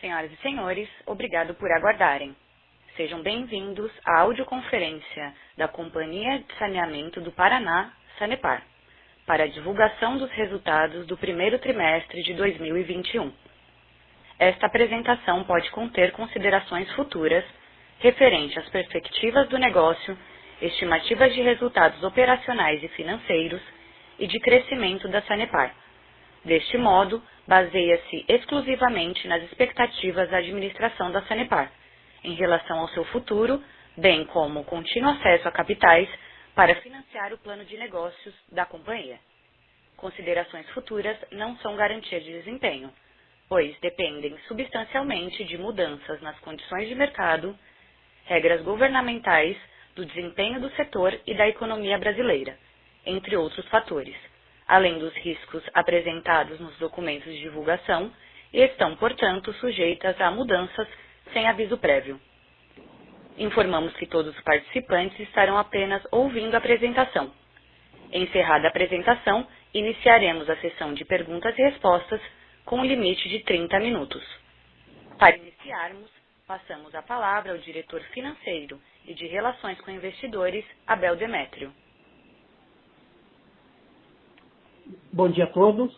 Senhoras e senhores, obrigado por aguardarem. Sejam bem-vindos à audioconferência da Companhia de Saneamento do Paraná, Sanepar, para a divulgação dos resultados do primeiro trimestre de 2021. Esta apresentação pode conter considerações futuras referente às perspectivas do negócio, estimativas de resultados operacionais e financeiros e de crescimento da Sanepar. Deste modo, baseia-se exclusivamente nas expectativas da administração da Sanepar, em relação ao seu futuro, bem como contínuo acesso a capitais para financiar o plano de negócios da companhia. Considerações futuras não são garantia de desempenho, pois dependem substancialmente de mudanças nas condições de mercado, regras governamentais, do desempenho do setor e da economia brasileira, entre outros fatores, além dos riscos apresentados nos documentos de divulgação e estão, portanto, sujeitas a mudanças sem aviso prévio. Informamos que todos os participantes estarão apenas ouvindo a apresentação. Encerrada a apresentação, iniciaremos a sessão de perguntas e respostas com um limite de 30 minutos. Para iniciarmos, passamos a palavra ao diretor financeiro e de Relações com Investidores, Abel Demétrio. Bom dia a todos.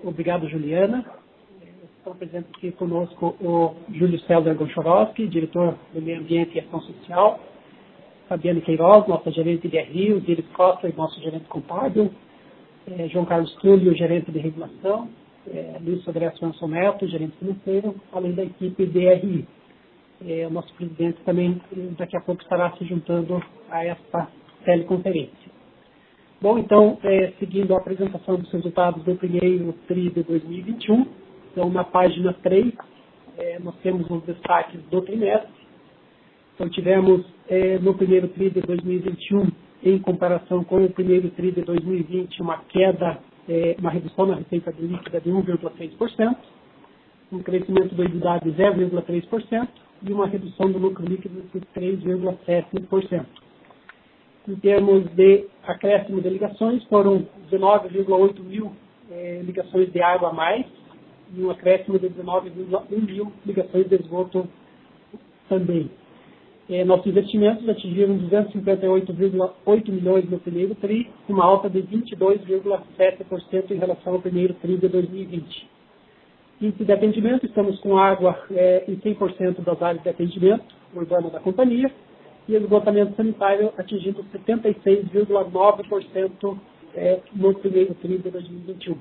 Obrigado, Juliana. Estão presentes aqui conosco o Júlio César Gonchorowski, diretor do Meio Ambiente e Ação Social, Fabiane Queiroz, nossa gerente de RI, Osiris Costa, nosso gerente contábil, João Carlos Túlio, gerente de regulação, Luiz Sodré Swanson Neto, gerente financeiro, além da equipe de RI. O nosso presidente também daqui a pouco estará se juntando a esta teleconferência. Bom, então, seguindo a apresentação dos resultados do primeiro TRI de 2021, então na página 3, nós temos os destaques do trimestre. Então tivemos no primeiro TRI de 2021, em comparação com o primeiro TRI de 2020, uma queda, uma redução na receita líquida de 1,6%, um crescimento do EBITDA de 0,3% e uma redução do lucro líquido de 3,7%. Em termos de acréscimo de ligações, foram 19,8 mil ligações de água a mais e um acréscimo de 19,1 mil ligações de esgoto também. Nossos investimentos atingiram 258,8 milhões no primeiro TRI, uma alta de 22,7% em relação ao primeiro TRI de 2020. Índice de atendimento, estamos com água em 100% das áreas de atendimento urbano da companhia, e esgotamento sanitário atingindo 76,9% no primeiro TRI de 2021. O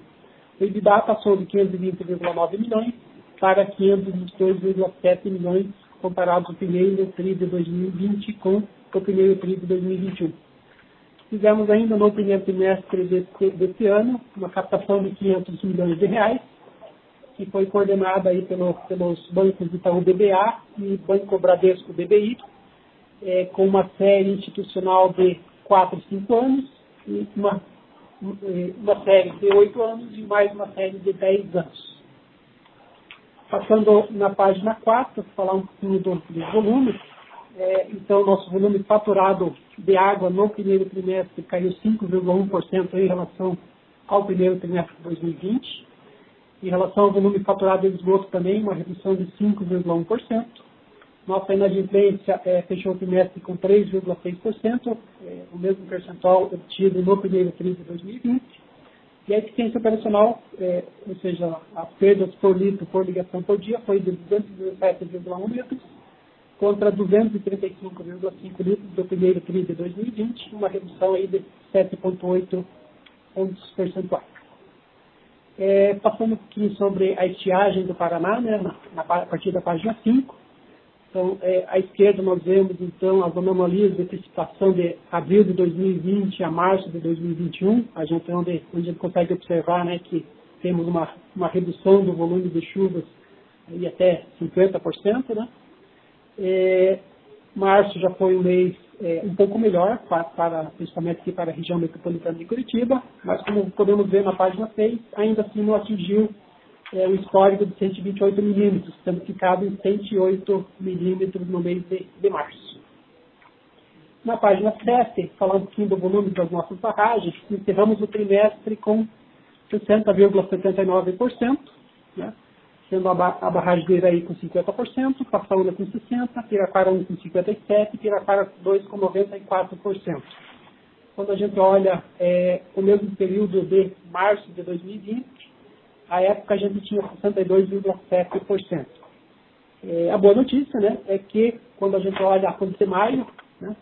EBITDA passou de 520,9 milhões para 522,7 milhões comparados ao primeiro TRI de 2020 com o primeiro TRI de 2021. Fizemos ainda no primeiro trimestre desse ano uma captação de 500 milhões de reais, que foi coordenada aí pelos bancos Itaú BBA e Banco Bradesco BBI, com uma série institucional de 4 e 5 anos, e uma série de 8 anos e mais uma série de 10 anos. Passando na página 4, falar um pouquinho dos volumes. Então, nosso volume faturado de água no primeiro trimestre caiu 5,1% em relação ao primeiro trimestre de 2020. Em relação ao volume faturado de esgoto também, uma redução de 5,1%. Nossa inadimplência fechou o trimestre com 3,6%, o mesmo percentual obtido no primeiro TRI de 2020. E a eficiência operacional, ou seja, as perdas por litro por ligação por dia, foi de 217,1 litros contra 235,5 litros do primeiro TRI de 2020, uma redução aí de 7,8 pontos percentuais. Passando um pouquinho sobre a estiagem do Paraná, né, a partir da página 5. Então, à esquerda nós vemos, então, as anomalias de precipitação de abril de 2020 a março de 2021, onde a gente consegue observar, né, que temos uma redução do volume de chuvas aí até 50%. Né? Março já foi um mês um pouco melhor, principalmente aqui para a região metropolitana de Curitiba, mas como podemos ver na página 6, ainda assim não atingiu o histórico de 128 milímetros, tendo ficado em 108 milímetros no mês de março. Na página 7, falando um pouquinho do volume das nossas barragens, encerramos o trimestre com 60,79%, né? sendo a barragem do Iraí com 50%, Passaúna com 60%, Piraquara 1 com 57% e Piraquara 2 com 94%. Quando a gente olha o mesmo período de março de 2020, à época a gente tinha 62,7%. A boa notícia, né, é que quando a gente olha a posição de maio, né,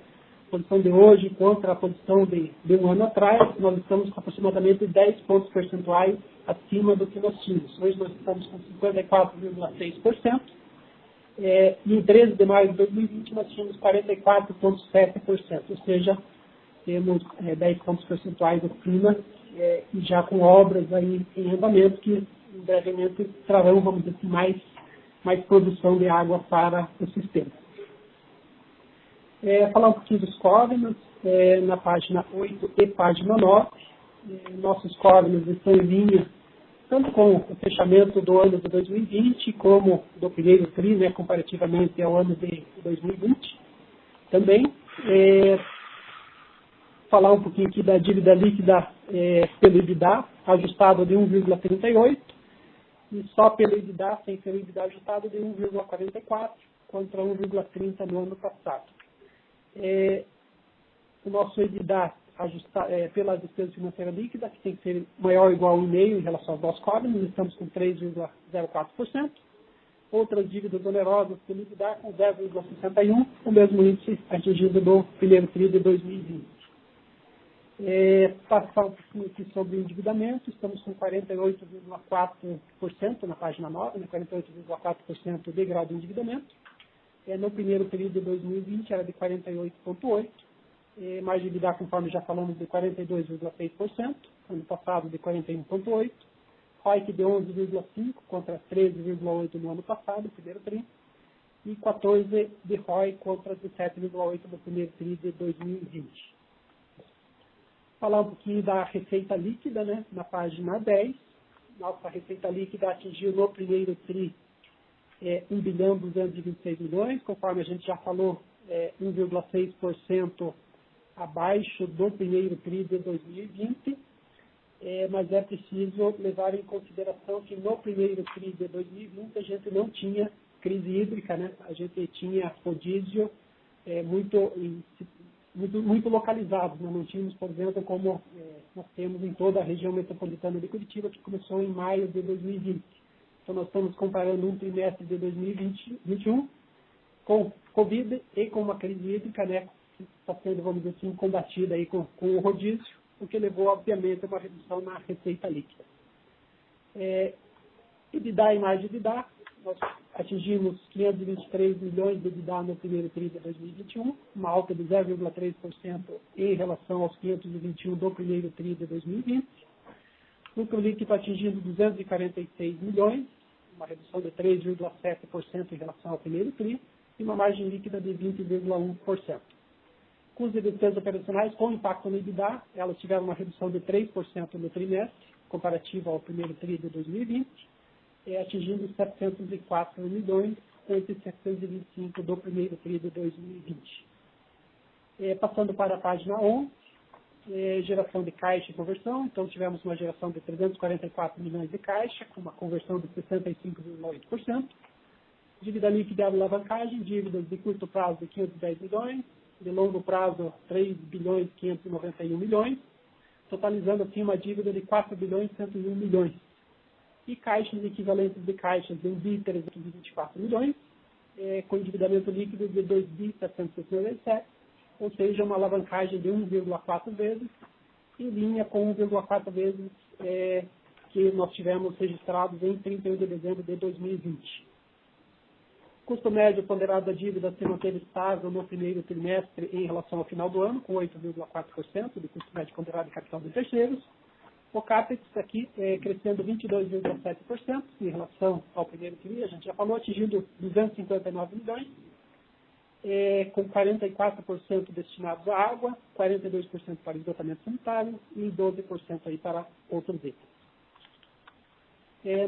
a posição de hoje contra a posição de um ano atrás, nós estamos com aproximadamente 10 pontos percentuais acima do que nós tínhamos. Hoje nós estamos com 54,6%, e em 13 de maio de 2020 nós tínhamos 44,7%, ou seja, temos 10 pontos percentuais acima, e já com obras aí em andamento que brevemente trarão, vamos dizer assim, mais produção de água para o sistema. Falar um pouquinho dos covenants, na página 8 e página 9. Nossos covenants estão em linha tanto com o fechamento do ano de 2020, como do primeiro TRI, né, comparativamente ao ano de 2020. Também, falar um pouquinho aqui da dívida líquida pelo EBITDA, ajustado de 1,38, e só pelo EBITDA, sem pelo EBITDA ajustado, de 1,44, contra 1,30 no ano passado. O nosso EBITDA pela despesa financeira líquida, que tem que ser maior ou igual a 1,5 em relação aos nossos covenants, estamos com 3,04%. Outras dívidas onerosas pelo EBITDA com 0,61%, o mesmo índice atingido no primeiro TRI de 2020. Passar um pouquinho aqui sobre o endividamento, estamos com 48,4% na página 9, né, 48,4% de grau de endividamento. No primeiro período de 2020 era de 48,8%, margem de EBITDA, conforme já falamos, de 42,6%, ano passado de 41,8%, ROIC de 11,5% contra 13,8% no ano passado, primeiro TRI, e 14% de ROI contra 17,8% no primeiro TRI de 2020. Falar um pouquinho da receita líquida, né, na página 10. Nossa receita líquida atingiu no primeiro TRI 1.226 bilhões, conforme a gente já falou, 1,6% abaixo do primeiro TRI de 2020, mas é preciso levar em consideração que no primeiro TRI de 2020 a gente não tinha crise hídrica, né? A gente tinha rodízio muito localizado, né? Não tínhamos, por exemplo, como nós temos em toda a região metropolitana de Curitiba, que começou em maio de 2020. Então, nós estamos comparando um trimestre de 2021 com Covid e com uma crise hídrica, né, que está sendo, vamos dizer assim, combatida aí com o rodízio, o que levou, obviamente, a uma redução na receita líquida. EBITDA e margem de EBITDA, nós atingimos 523 milhões de EBITDA no primeiro TRI de 2021, uma alta de 0,3% em relação aos 521 do primeiro TRI de 2020. Lucro líquido atingindo 246 milhões, uma redução de 3,7% em relação ao primeiro TRI, e uma margem líquida de 20,1%. Custos de despesas operacionais com impacto no EBITDA, elas tiveram uma redução de 3% no trimestre, comparativo ao primeiro TRI de 2020, atingindo 704 milhões, entre 725 do primeiro TRI de 2020. Passando para a página 11, geração de caixa e conversão. Então, tivemos uma geração de 344 milhões de caixa, com uma conversão de 65,8%. Dívida líquida e alavancagem, dívidas de curto prazo de 510 milhões, de longo prazo 3 bilhões 591 milhões, totalizando assim uma dívida de 4 bilhões 101 milhões. E caixas equivalentes de caixas de 1 bi 324 milhões, com endividamento líquido de 2 bi 767, ou seja, uma alavancagem de 1,4 vezes, em linha com 1,4 vezes que nós tivemos registrados em 31 de dezembro de 2020. Custo médio ponderado da dívida se manteve estável no primeiro trimestre em relação ao final do ano, com 8,4% de custo médio ponderado de capital de terceiros. O CAPEX aqui crescendo 22,7% em relação ao primeiro TRI, a gente já falou, atingindo 259 milhões, com 44% destinados à água, 42% para esgotamento sanitário e 12% aí para outros itens.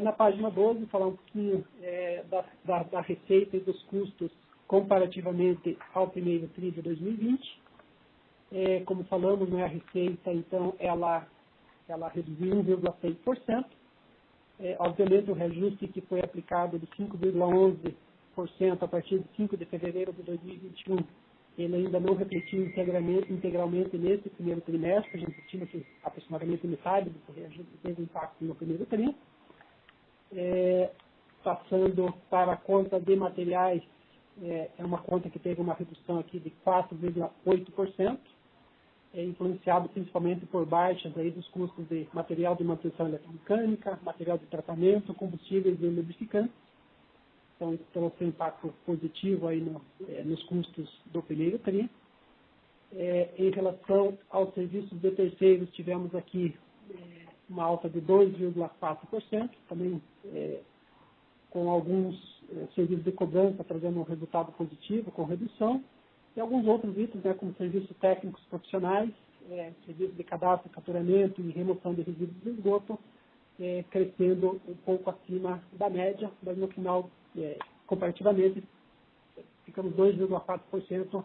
Na página 12, falar um pouquinho da receita e dos custos comparativamente ao primeiro TRI de 2020. Como falamos, né, a receita, então, ela reduziu 1,6%. Obviamente, o reajuste que foi aplicado de 5,11% a partir de 5 de fevereiro de 2021, ele ainda não refletiu integralmente nesse primeiro trimestre. A gente estima que aproximadamente metade desse reajuste teve impacto no primeiro trimestre. Passando para a conta de materiais, é uma conta que teve uma redução aqui de 4,8%, influenciado principalmente por baixas aí dos custos de material de manutenção eletromecânica, material de tratamento, combustíveis e lubrificantes. Então, isso trouxe um impacto positivo aí nos custos do primeiro TRI. Em relação aos serviços de terceiros, tivemos aqui uma alta de 2,4%, também com alguns serviços de cobrança trazendo um resultado positivo, com redução, e alguns outros itens, como serviços técnicos profissionais, serviços de cadastro, capturamento e remoção de resíduos de esgoto, crescendo um pouco acima da média, mas no final, comparativamente, ficamos 2,4%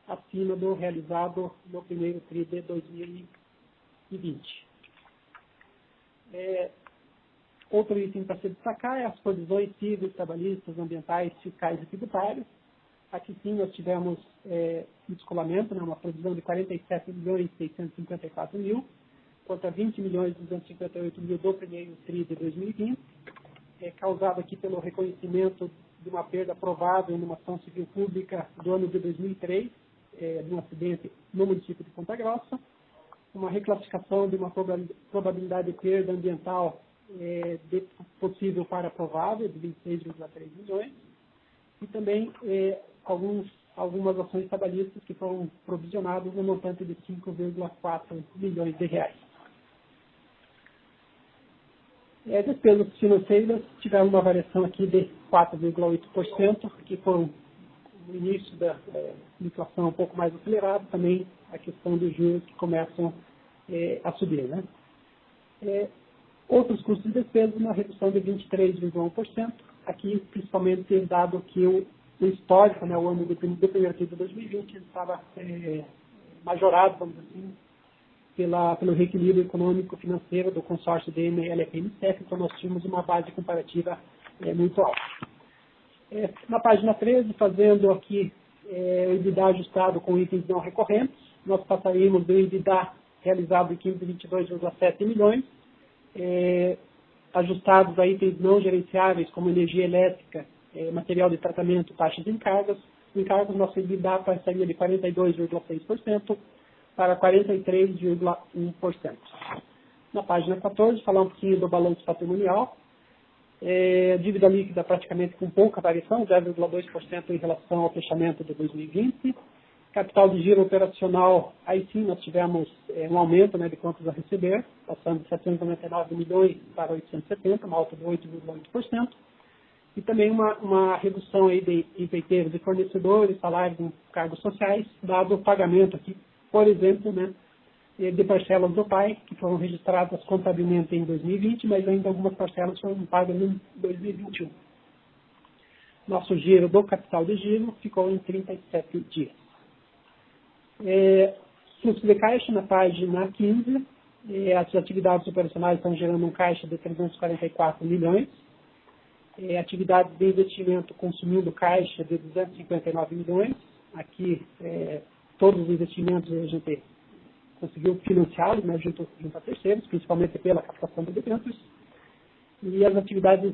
acima do realizado no primeiro TRI de 2020. Outro item para se destacar é as provisões cíveis, trabalhistas, ambientais, fiscais e tributárias. Aqui sim nós tivemos um descolamento, uma provisão de 47.654.000, contra 20.258.000 do primeiro TRI de 2020, causado aqui pelo reconhecimento de uma perda provável numa ação civil pública do ano de 2003, de um acidente no município de Ponta Grossa, uma reclassificação de uma probabilidade de perda ambiental de possível para provável, de 26,3 milhões, e também algumas ações trabalhistas que foram provisionadas no montante de 5,4 milhões de reais. Despesas financeiras tiveram uma variação aqui de 4,8%, que foi no início da inflação um pouco mais acelerada, também a questão dos juros que começam a subir. Outros custos de despesa, uma redução de 23,1%, aqui principalmente dado que o histórico, o ano do primeiro TRI de 2020, ele estava majorado, vamos dizer assim, pelo reequilíbrio econômico-financeiro do consórcio DMLF-MCF, então nós tínhamos uma base comparativa muito alta. Na página 13, fazendo aqui o EBITDA ajustado com itens não recorrentes, nós passaríamos do EBITDA realizado em 522,7 milhões, ajustados a itens não gerenciáveis, como energia elétrica, material de tratamento, taxas de encargos. Nosso EBITDA passaria de 42,6% para 43,1%. Na página 14, falar um pouquinho do balanço patrimonial. Dívida líquida praticamente com pouca variação, 0,2% em relação ao fechamento de 2020. Capital de giro operacional, aí sim nós tivemos um aumento de contas a receber, passando de 799 milhões para 870, uma alta de 8,8%. E também uma redução aí de empreiteiros de fornecedores, salários e cargos sociais, dado o pagamento aqui, por exemplo, de parcelas do PAI, que foram registradas contabilmente em 2020, mas ainda algumas parcelas foram pagas em 2021. Nosso giro do capital de giro ficou em 37 dias. Fluxo de caixa na página 15, as atividades operacionais estão gerando um caixa de 344 milhões, atividades de investimento consumindo caixa de 259 milhões, aqui todos os investimentos a gente conseguiu financiá-los junto a terceiros, principalmente pela captação de debêntures, e as atividades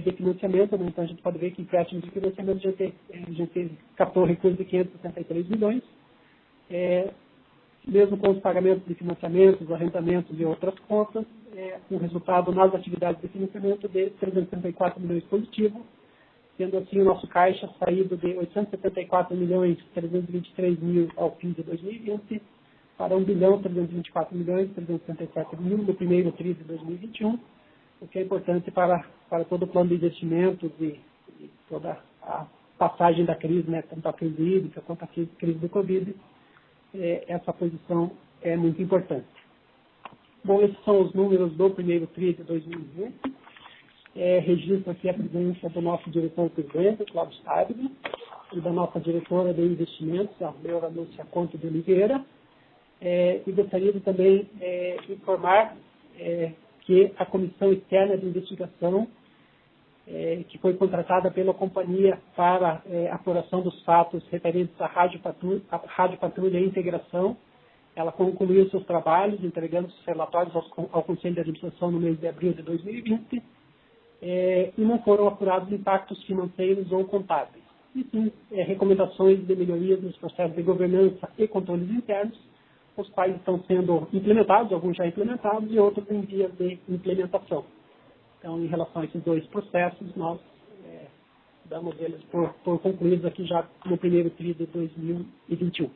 de financiamento, então a gente pode ver que em empréstimos de financiamento a gente captou recursos de 563 milhões, mesmo com os pagamentos de financiamentos, arrendamentos e outras contas, um resultado nas atividades de financiamento de 364 milhões positivo, sendo assim o nosso caixa saído de 874 milhões 323 mil ao fim de 2020 para 1 bilhão 324 milhões 377 mil no primeiro TRI de 2021, o que é importante para todo o plano de investimentos e toda a passagem da crise, tanto a crise hídrica quanto a crise do Covid. Essa posição é muito importante. Bom, esses são os números do primeiro TRI de 2020. Registro aqui a presença do nosso diretor-presidente, Cláudio Stabile, e da nossa diretora de investimentos, a Leora Lúcia Conte de Oliveira. E gostaria de também informar que a comissão externa de investigação, que foi contratada pela companhia para apuração dos fatos referentes à Rádio Patrulha e Integração, ela concluiu seus trabalhos, entregando seus relatórios ao Conselho de Administração no mês de abril de 2020, e não foram apurados impactos financeiros ou contábeis. E sim, recomendações de melhorias nos processos de governança e controles internos, os quais estão sendo implementados, alguns já implementados e outros em vias de implementação. Então, em relação a esses dois processos, nós damos eles por concluídos aqui já no primeiro TRI de 2021.